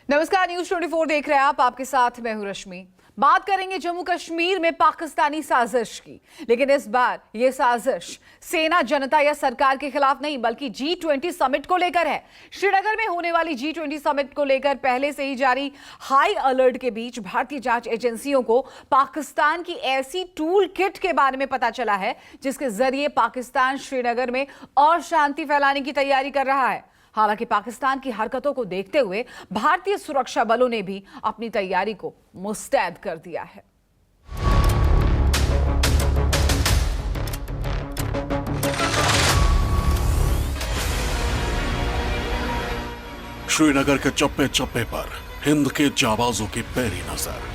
नमस्कार, न्यूज 24 देख रहे हैं आप। आपके साथ मैं हूं रश्मि। बात करेंगे जम्मू कश्मीर में पाकिस्तानी साजिश की, लेकिन इस बार यह साजिश सेना, जनता या सरकार के खिलाफ नहीं बल्कि G20 समिट को लेकर है। श्रीनगर में होने वाली G20 समिट को लेकर पहले से ही जारी हाई अलर्ट के बीच भारतीय जांच एजेंसियों को पाकिस्तान की ऐसी टूल किट के बारे में पता चला है जिसके जरिए पाकिस्तान श्रीनगर में अशांति फैलाने की तैयारी कर रहा है। हालांकि पाकिस्तान की हरकतों को देखते हुए भारतीय सुरक्षा बलों ने भी अपनी तैयारी को मुस्तैद कर दिया है। श्रीनगर के चप्पे चप्पे पर हिंद के जाबाजों की पैरी नजर।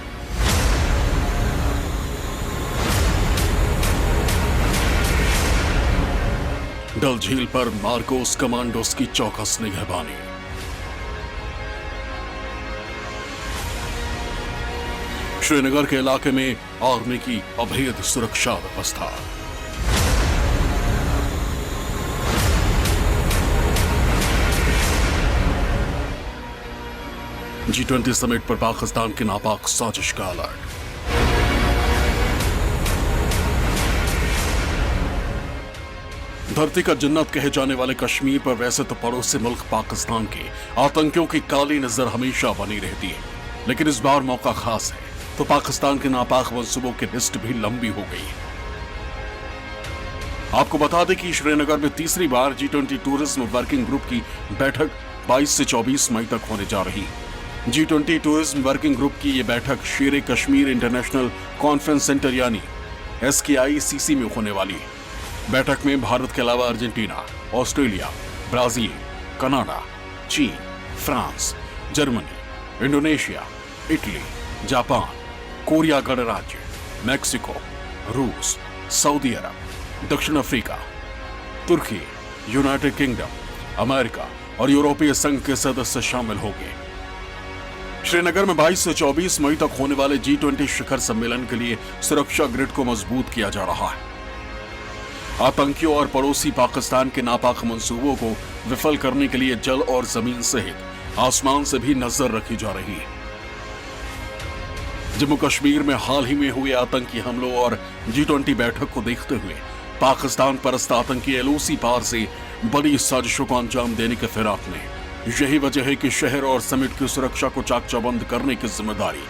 डल झील पर मार्कोस कमांडोस की चौकस निगहबानी। श्रीनगर के इलाके में आर्मी की अभेद सुरक्षा व्यवस्था। G20 समिट पर पाकिस्तान की नापाक साजिश का अलर्ट। धरती का जन्नत कहे जाने वाले कश्मीर पर वैसे तो पड़ोसी मुल्क पाकिस्तान के आतंकियों की काली नजर हमेशा बनी रहती है, लेकिन इस बार मौका खास है तो पाकिस्तान के नापाक मंसूबों की लिस्ट भी लंबी हो गई है। आपको बता दें कि श्रीनगर में तीसरी बार G20 टूरिज्म वर्किंग ग्रुप की बैठक 22 से 24 मई तक होने जा रही है। G20 टूरिज्म वर्किंग ग्रुप की यह बैठक शेर कश्मीर इंटरनेशनल कॉन्फ्रेंस सेंटर यानी SKICC में होने वाली है। बैठक में भारत के अलावा अर्जेंटीना, ऑस्ट्रेलिया, ब्राजील, कनाडा, चीन, France, Germany, Indonesia, Italy, Japan, Korea गणराज्य, मैक्सिको, रूस, सऊदी अरब, दक्षिण अफ्रीका, तुर्की, यूनाइटेड किंगडम, अमेरिका और यूरोपीय संघ के सदस्य शामिल होंगे। श्रीनगर में 22 से 24 मई तक होने वाले G20 शिखर सम्मेलन के लिए सुरक्षा ग्रिड को मजबूत किया जा रहा है। आतंकियों और पड़ोसी पाकिस्तान के नापाक मंसूबों को विफल करने के लिए जल और जमीन सहित आसमान से भी नजर रखी जा रही है। जम्मू कश्मीर में हाल ही में हुए आतंकी हमलों और G20 बैठक को देखते हुए पाकिस्तान परस्त आतंकी LOC पार से बड़ी साजिशों को अंजाम देने के फिराक में यही वजह है कि शहर और समिट की सुरक्षा को चाक चौबंद करने की जिम्मेदारी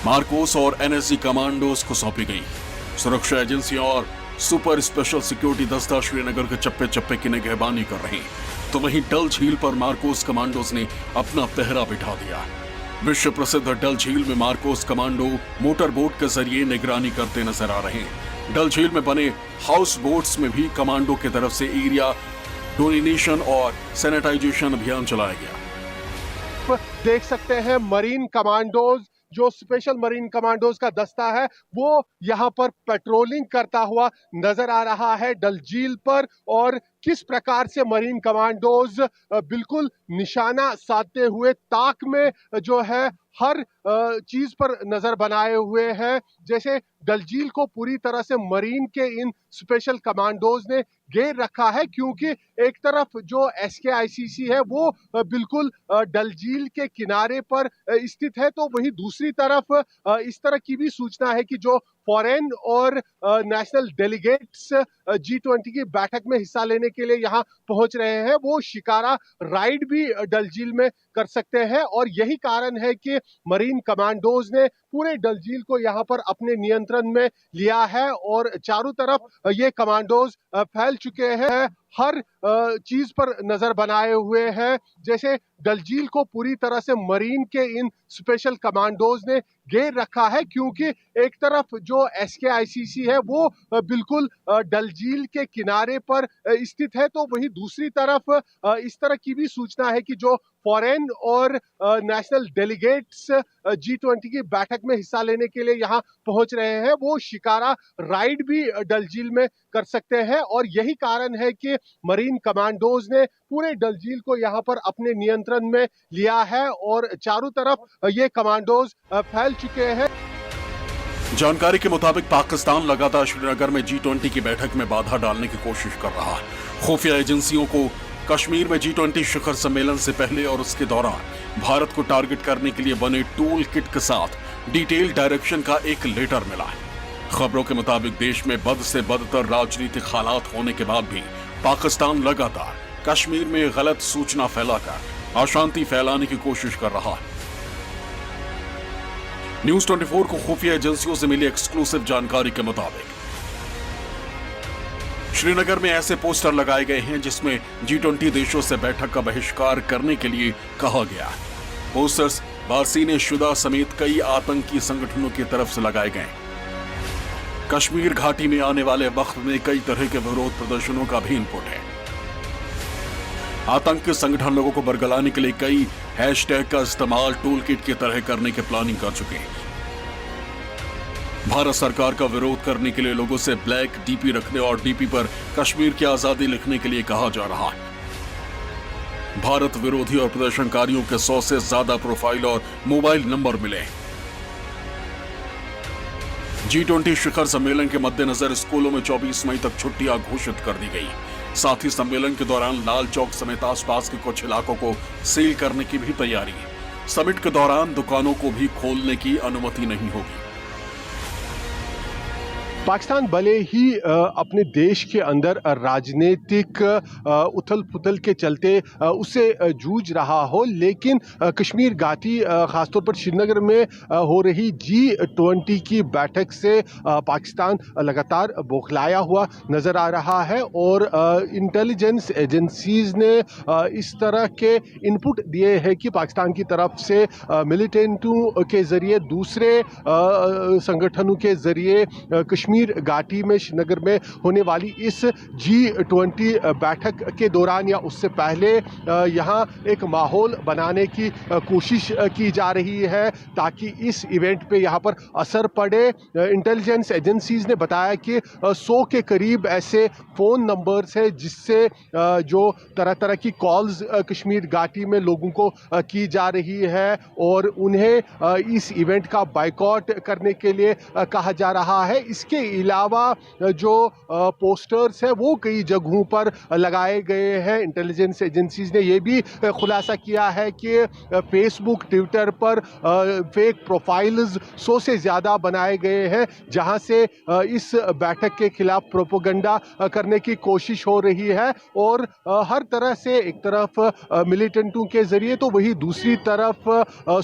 मार्कोस और NSG कमांडोज को सौंपी गई। सुरक्षा एजेंसियां और सुपर स्पेशल सिक्योरिटी दस्ता श्रीनगर के चप्पे चप्पे की निगहबानी कर रहे हैं, तो वहीं डल झील पर मार्कोस कमांडोज ने अपना पहरा बिठा दिया। विश्व प्रसिद्ध डल झील में मार्कोस कमांडो मोटर बोट के जरिए निगरानी करते नजर आ रहे हैं। डल झील में बने हाउस बोट्स में भी कमांडो की तरफ से एरिया डोमिनेशन और सैनिटाइजेशन अभियान चलाया गया। देख सकते हैं मरीन कमांडोज, जो स्पेशल मरीन कमांडोज का दस्ता है वो यहाँ पर पेट्रोलिंग करता हुआ नजर आ रहा है डल झील पर। और किस प्रकार से मरीन कमांडोज बिल्कुल निशाना साधते हुए ताक में जो है हर चीज पर नजर बनाए हुए हैं। जैसे डल झील को पूरी तरह से मरीन के इन स्पेशल कमांडोज ने घेर रखा है, क्योंकि एक तरफ जो SKICC है वो बिल्कुल डल झील के किनारे पर स्थित है, तो वहीं दूसरी तरफ इस तरह की भी सूचना है कि जो फॉरेन और नेशनल डेलीगेट्स G20 की बैठक में हिस्सा लेने के लिए यहाँ पहुंच रहे हैं, वो शिकारा राइड भी डल झील में कर सकते हैं। और यही कारण है कि मरीन कमांडोज ने पूरे डल झील को यहाँ पर अपने नियंत्रण में लिया है और चारों तरफ ये कमांडोज फैल चुके हैं, हर चीज पर नजर बनाए हुए हैं। जैसे डल झील को पूरी तरह से मरीन के इन स्पेशल कमांडोज ने घेर रखा है, क्योंकि एक तरफ जो SKICC है वो बिल्कुल डल झील के किनारे पर स्थित है, तो वहीं दूसरी तरफ इस तरह की भी सूचना है कि जो फॉरेन और नेशनल डेलीगेट्स G20 की बैठक में हिस्सा लेने के लिए यहाँ पहुंच रहे हैं, वो शिकारा राइड भी डल झील में कर सकते हैं। और यही कारण है कि मरीन कमांडोज ने पूरे डल झील को यहाँ पर अपने नियंत्रण में लिया है और चारों तरफ ये कमांडोज फैल चुके हैं। जानकारी के मुताबिक पाकिस्तान लगातार श्रीनगर में G20 की बैठक में बाधा डालने की कोशिश कर रहा है। खुफिया एजेंसियों को कश्मीर में G20 शिखर सम्मेलन से पहले और उसके दौरान भारत को टारगेट करने के लिए बने टूल किट के साथ डिटेल डायरेक्शन का एक लेटर मिला है। खबरों के मुताबिक देश में बद से बदतर राजनीतिक हालात होने के बाद भी पाकिस्तान लगातार कश्मीर में गलत सूचना फैलाकर अशांति फैलाने की कोशिश कर रहा है। न्यूज 24 को खुफिया एजेंसियों से मिली एक्सक्लूसिव जानकारी के मुताबिक श्रीनगर में ऐसे पोस्टर लगाए गए हैं जिसमें G20 देशों से बैठक का बहिष्कार करने के लिए कहा गया है। पोस्टर्स बारसीने शुदा समेत कई आतंकी संगठनों की तरफ से लगाए गए। कश्मीर घाटी में आने वाले वक्त में कई तरह के विरोध प्रदर्शनों का भी इनपुट है। आतंकी संगठन लोगों को बरगलाने के लिए कई हैशटैग का इस्तेमाल टूल किट की तरह करने की प्लानिंग कर चुके हैं। भारत सरकार का विरोध करने के लिए लोगों से ब्लैक डीपी रखने और डीपी पर कश्मीर की आजादी लिखने के लिए कहा जा रहा है। भारत विरोधी और प्रदर्शनकारियों के 100 से ज्यादा प्रोफाइल और मोबाइल नंबर मिले। G20 शिखर सम्मेलन के मद्देनजर स्कूलों में 24 मई तक छुट्टियां घोषित कर दी गई। साथ ही सम्मेलन के दौरान लाल चौक समेत आसपास के कुछ इलाकों को सील करने की भी तैयारी है। समिट के दौरान दुकानों को भी खोलने की अनुमति नहीं होगी। पाकिस्तान भले ही अपने देश के अंदर राजनीतिक उथल पुथल के चलते उससे जूझ रहा हो, लेकिन कश्मीर घाटी खासतौर पर श्रीनगर में हो रही G20 की बैठक से पाकिस्तान लगातार बौखलाया हुआ नजर आ रहा है और इंटेलिजेंस एजेंसीज ने इस तरह के इनपुट दिए हैं कि पाकिस्तान की तरफ से मिलिटेंटों के जरिए दूसरे संगठनों के जरिए कश्मीर घाटी में श्रीनगर में होने वाली इस G20 बैठक के दौरान या उससे पहले यहां एक माहौल बनाने की कोशिश की जा रही है ताकि इस इवेंट पे यहां पर असर पड़े। इंटेलिजेंस एजेंसीज ने बताया कि 100 के करीब ऐसे फ़ोन नंबर्स हैं जिससे जो तरह तरह की कॉल्स कश्मीर घाटी में लोगों को की जा रही है और उन्हें इस इवेंट का बायकॉट करने के लिए कहा जा रहा है। इसके अलावा जो पोस्टर्स है वो कई जगहों पर लगाए गए हैं। इंटेलिजेंस एजेंसीज ने यह भी खुलासा किया है कि फेसबुक ट्विटर पर फेक प्रोफाइल्स 100 से ज़्यादा बनाए गए हैं जहां से इस बैठक के खिलाफ प्रोपेगेंडा करने की कोशिश हो रही है और हर तरह से एक तरफ मिलिटेंटों के जरिए तो वही दूसरी तरफ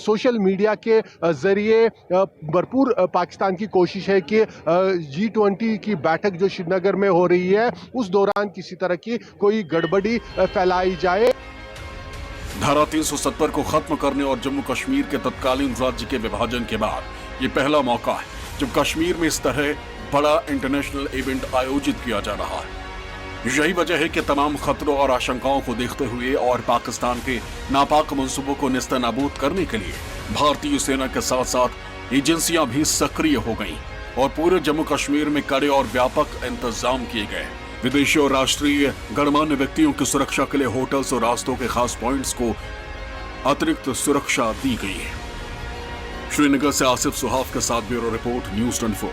सोशल मीडिया के जरिए भरपूर पाकिस्तान की कोशिश है कि G20 की बैठक जो श्रीनगर में हो रही है उस दौरान किसी तरह की कोई गड़बड़ी फैलाई जाए। धारा 370 को खत्म करने और जम्मू कश्मीर के तत्कालीन राज्य के विभाजन के बाद ये पहला मौका है जब कश्मीर में इस तरह बड़ा इंटरनेशनल इवेंट आयोजित किया जा रहा है। यही वजह है कि तमाम खतरों और आशंकाओं को देखते हुए और पाकिस्तान के नापाक मंसूबों को नेस्तनाबूद करने के लिए भारतीय सेना के साथ साथ एजेंसियां भी सक्रिय हो गईं और पूरे जम्मू कश्मीर में कड़े और व्यापक इंतजाम किए गए। विदेशी और राष्ट्रीय गणमान्य व्यक्तियों की सुरक्षा के लिए होटल्स और रास्तों के खास पॉइंट्स को अतिरिक्त सुरक्षा दी गई है। श्रीनगर से आसिफ सुहाफ के साथ ब्यूरो रिपोर्ट न्यूज 24।